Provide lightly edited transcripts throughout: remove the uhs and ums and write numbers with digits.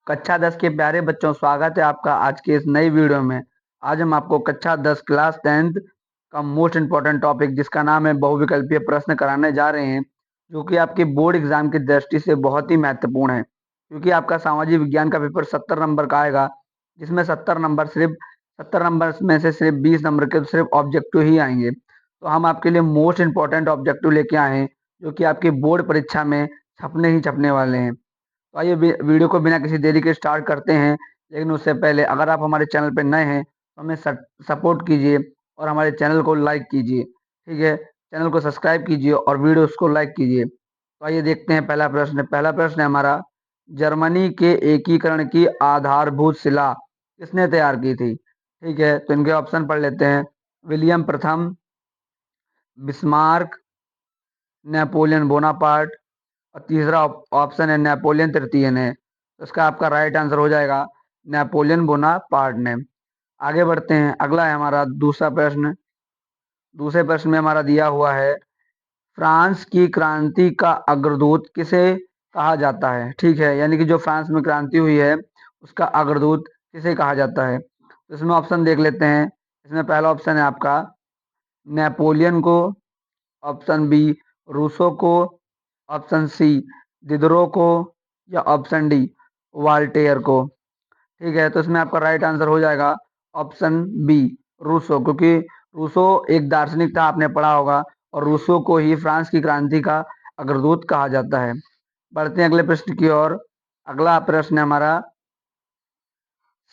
कक्षा 10 के प्यारे बच्चों, स्वागत है आपका आज के इस नई वीडियो में। आज हम आपको कक्षा 10 क्लास 10th का मोस्ट इम्पोर्टेंट टॉपिक जिसका नाम है बहुविकल्पीय प्रश्न कराने जा रहे हैं, जो कि आपके बोर्ड एग्जाम की दृष्टि से बहुत ही महत्वपूर्ण है। क्योंकि आपका सामाजिक विज्ञान का पेपर 70 नंबर का आएगा, जिसमें 70 नंबर में से सिर्फ 20 नंबर के सिर्फ ऑब्जेक्टिव ही आएंगे। तो हम आपके लिए मोस्ट इम्पोर्टेंट ऑब्जेक्टिव लेके आए हैं, जो कि आपकी बोर्ड परीक्षा में छपने ही छपने वाले हैं। तो आइए वीडियो को बिना किसी देरी के स्टार्ट करते हैं। लेकिन उससे पहले अगर आप हमारे चैनल पर नए हैं तो हमें सपोर्ट कीजिए और हमारे चैनल को लाइक कीजिए। ठीक है, चैनल को सब्सक्राइब कीजिए और वीडियोस को लाइक कीजिए। तो आइए देखते हैं पहला प्रश्न है हमारा, जर्मनी के एकीकरण की आधारभूत शिला किसने तैयार की थी? ठीक है, तो इनके ऑप्शन पढ़ लेते हैं। विलियम प्रथम, बिस्मार्क, नेपोलियन बोनापार्ट और तीसरा ऑप्शन है नेपोलियन तृतीय ने। तो इसका आपका राइट आंसर हो जाएगा नेपोलियन बोनापार्ट ने। आगे बढ़ते हैं, अगला है हमारा दूसरा प्रश्न। दूसरे प्रश्न में हमारा दिया हुआ है, फ्रांस की क्रांति का अग्रदूत किसे कहा जाता है? ठीक है, यानी कि जो फ्रांस में क्रांति हुई है उसका अग्रदूत किसे कहा जाता है? तो इसमें ऑप्शन देख लेते हैं। इसमें पहला ऑप्शन है आपका नेपोलियन को, ऑप्शन बी रूसो को, ऑप्शन सी दिदरो को, या ऑप्शन डी वाल्टेयर को। ठीक है, तो इसमें आपका राइट आंसर हो जाएगा ऑप्शन बी रूसो, क्योंकि रूसो एक दार्शनिक था, आपने पढ़ा होगा, और रूसो को ही फ्रांस की क्रांति का अग्रदूत कहा जाता है। बढ़ते हैं अगले प्रश्न की ओर। अगला प्रश्न है हमारा,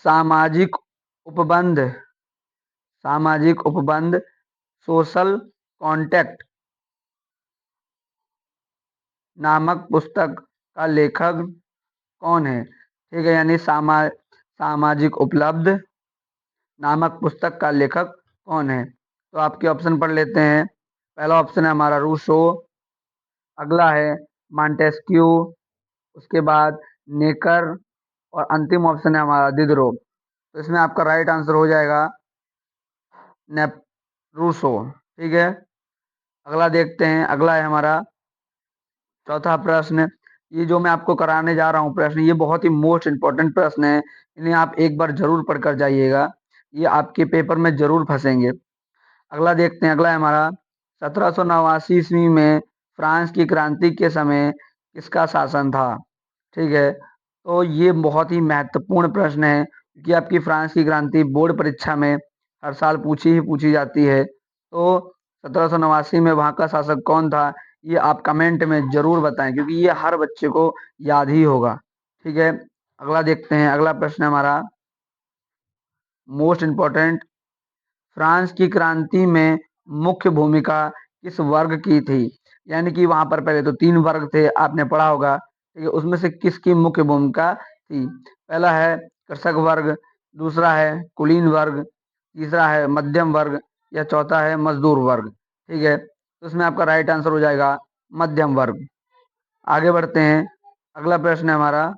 सामाजिक उपबंध सामाजिक उपबंध सोशल कॉन्टेक्ट नामक पुस्तक का लेखक कौन है? ठीक है, यानी सामाजिक उपलब्ध नामक पुस्तक का लेखक कौन है? तो आपके ऑप्शन पढ़ लेते हैं। पहला ऑप्शन है हमारा रूसो, अगला है मॉन्टेस्क्यू, उसके बाद नेकर, और अंतिम ऑप्शन है हमारा दिदरो। तो इसमें आपका राइट आंसर हो जाएगा नेप रूसो। ठीक है, अगला देखते हैं। अगला है हमारा चौथा प्रश्न। ये जो मैं आपको कराने जा रहा हूँ प्रश्न, ये बहुत ही मोस्ट इंपॉर्टेंट प्रश्न है। इन्हें आप एक बार जरूर पढ़कर जाइएगा, ये आपके पेपर में जरूर फंसेंगे। अगला देखते हैं। अगला है हमारा, 1789 ईस्वी में फ्रांस की क्रांति के समय किसका शासन था? ठीक है, तो ये बहुत ही महत्वपूर्ण प्रश्न है, क्योंकि आपकी फ्रांस की क्रांति बोर्ड परीक्षा में हर साल पूछी ही पूछी जाती है। तो 1789 में वहाँ का शासक कौन था, ये आप कमेंट में जरूर बताएं, क्योंकि ये हर बच्चे को याद ही होगा। ठीक है, अगला देखते हैं। अगला प्रश्न है हमारा मोस्ट इम्पोर्टेंट, फ्रांस की क्रांति में मुख्य भूमिका किस वर्ग की थी? यानी कि वहां पर पहले तो 3 वर्ग थे, आपने पढ़ा होगा। ठीक है, उसमें से किसकी मुख्य भूमिका थी? पहला है कृषक वर्ग, दूसरा है कुलीन वर्ग, तीसरा है मध्यम वर्ग, या चौथा है मजदूर वर्ग। ठीक है, तो इसमें आपका राइट आंसर हो जाएगा मध्यम वर्ग। आगे बढ़ते हैं। अगला प्रश्न है हमारा,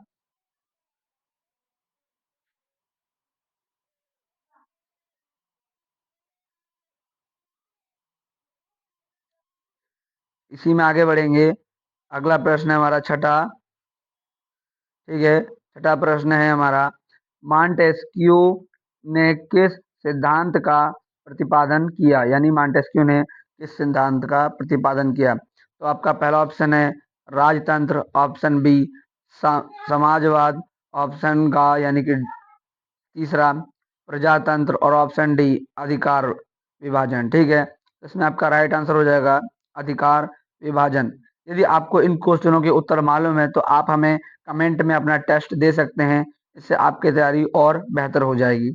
इसी में आगे बढ़ेंगे। अगला प्रश्न है हमारा छठा। ठीक है, छठा प्रश्न है हमारा, मॉन्टेस्क्यू ने किस सिद्धांत का प्रतिपादन किया? यानी मॉन्टेस्क्यू ने किस सिद्धांत का प्रतिपादन किया? तो आपका पहला ऑप्शन है राजतंत्र, ऑप्शन बी समाजवाद, ऑप्शन का यानी कि तीसरा प्रजातंत्र, और ऑप्शन डी अधिकार विभाजन। ठीक है, इसमें आपका राइट आंसर हो जाएगा अधिकार विभाजन। यदि आपको इन क्वेश्चनों के उत्तर मालूम है तो आप हमें कमेंट में अपना टेस्ट दे सकते हैं, इससे आपकी तैयारी और बेहतर हो जाएगी।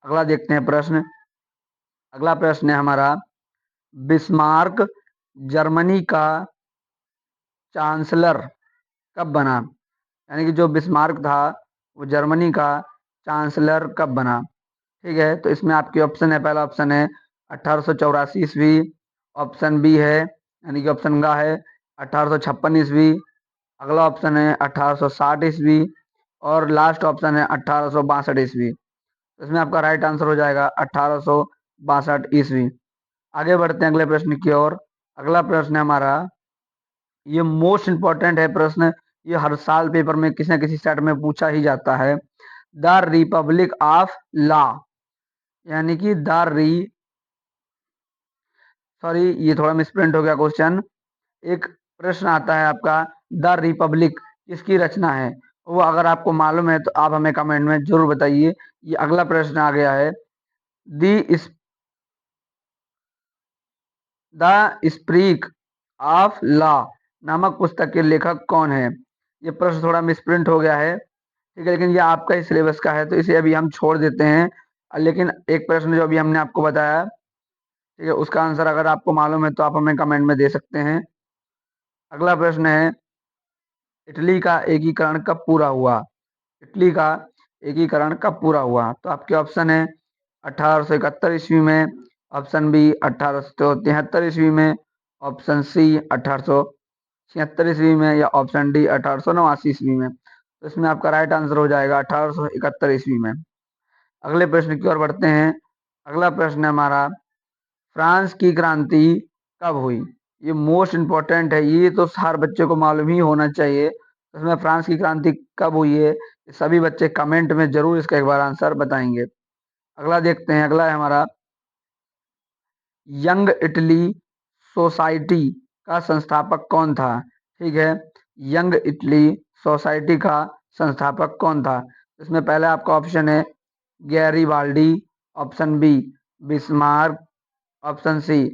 अगला देखते हैं प्रश्न। अगला प्रश्न है हमारा, बिस्मार्क जर्मनी का चांसलर कब बना? यानी कि जो बिस्मार्क था वो जर्मनी का चांसलर कब बना? ठीक है, तो इसमें आपके ऑप्शन है। पहला ऑप्शन है 1884 ईस्वी, ऑप्शन बी है यानी कि ऑप्शन गा है 1856 ईस्वी, अगला ऑप्शन है 1860 ईस्वी, और लास्ट ऑप्शन है 1862 ईस्वी। इसमें आपका राइट आंसर हो जाएगा 1862 ईस्वी। आगे बढ़ते हैं अगले प्रश्न की ओर। अगला प्रश्न है हमारा, ये मोस्ट इंपॉर्टेंट है प्रश्न, ये हर साल पेपर में किसी न किसी सेट में पूछा ही जाता है। द रिपब्लिक ऑफ लॉ, यानी कि सॉरी, ये थोड़ा मिसप्रिंट हो गया क्वेश्चन। एक प्रश्न आता है आपका, द रिपब्लिक किसकी रचना है? वो अगर आपको मालूम है तो आप हमें कमेंट में जरूर बताइए। ये अगला प्रश्न आ गया है, दी द स्प्रीक ऑफ लॉ नामक पुस्तक के लेखक कौन है? ये प्रश्न थोड़ा मिसप्रिंट हो गया है, ठीक है, लेकिन ये आपका ही सिलेबस का है तो इसे अभी हम छोड़ देते हैं। लेकिन एक प्रश्न जो अभी हमने आपको बताया, ठीक है, उसका आंसर अगर आपको मालूम है तो आप हमें कमेंट में दे सकते हैं। अगला प्रश्न है, इटली का एकीकरण कब पूरा हुआ? इटली का एकीकरण कब पूरा हुआ? तो आपके ऑप्शन है 1871 ईस्वी में, ऑप्शन बी 1873 ईस्वी में, ऑप्शन सी 1876 ईस्वी में, या ऑप्शन डी 1889 ईस्वी में। तो इसमें आपका राइट आंसर हो जाएगा 1871 ईस्वी में। अगले प्रश्न की ओर बढ़ते हैं। अगला प्रश्न है हमारा, फ्रांस की क्रांति कब हुई? ये मोस्ट इंपॉर्टेंट है, ये तो हर बच्चे को मालूम ही होना चाहिए। इसमें फ्रांस की क्रांति कब हुई है, सभी बच्चे कमेंट में जरूर इसका एक बार आंसर बताएंगे। अगला देखते हैं, अगला है हमारा, यंग इटली सोसाइटी का संस्थापक कौन था? ठीक है, यंग इटली सोसाइटी का संस्थापक कौन था? इसमें पहला आपका ऑप्शन है Garibaldi, option B Bismarck, option C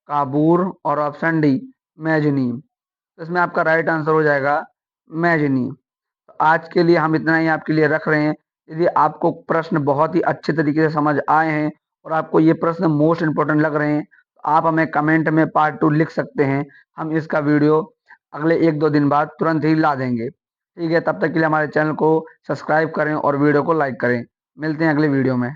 Cavour, और ऑप्शन डी मैजनी। तो इसमें आपका राइट आंसर हो जाएगा मैजनी। तो आज के लिए हम इतना ही आपके लिए रख रहे हैं। यदि आपको प्रश्न बहुत ही अच्छे तरीके से समझ आए हैं और आपको ये प्रश्न मोस्ट इंपोर्टेंट लग रहे हैं तो आप हमें कमेंट में पार्ट 2 लिख सकते हैं। हम इसका वीडियो अगले 1-2 दिन बाद तुरंत ही ला देंगे। ठीक है, तब तक के लिए हमारे चैनल को सब्सक्राइब करें और वीडियो को लाइक करें। मिलते हैं अगले वीडियो में।